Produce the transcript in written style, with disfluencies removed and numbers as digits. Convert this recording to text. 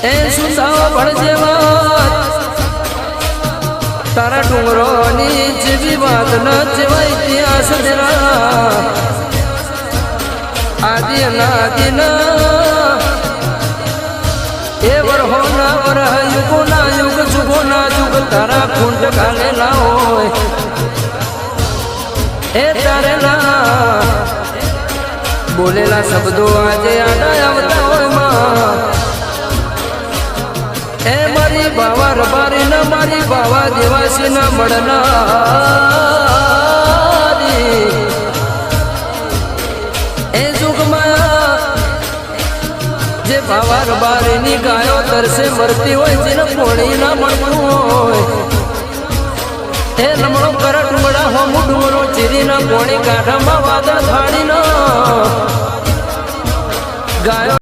એ સુતાઓ ભણજેવા તારા ડુંગરોની જેવી વાત ન જેવા ઇતિહાસ તેરા આદિ અનાદિ એ વરહો ના વરહ યુગો ના યુગ જુગો ના જુગ તારા ખૂંટ ગાલેલા હોય એ તારે ના બોલેલા શબ્દો આજે આડા આવતા હોય માં એ મારી બાવા રબારી ના મારી બાવા દેવાસી ના મળનારી એ જુગમાં જે બાવા રબારી ની ગાયો તરસે મરતી હોય જેને પોણી ના મળતું હોય એ નમણો કરા ડુંગળા હોમું ડુંગળો ચીરી ના પોણી કાઢામાં વાદળ થાળી ના ગાયો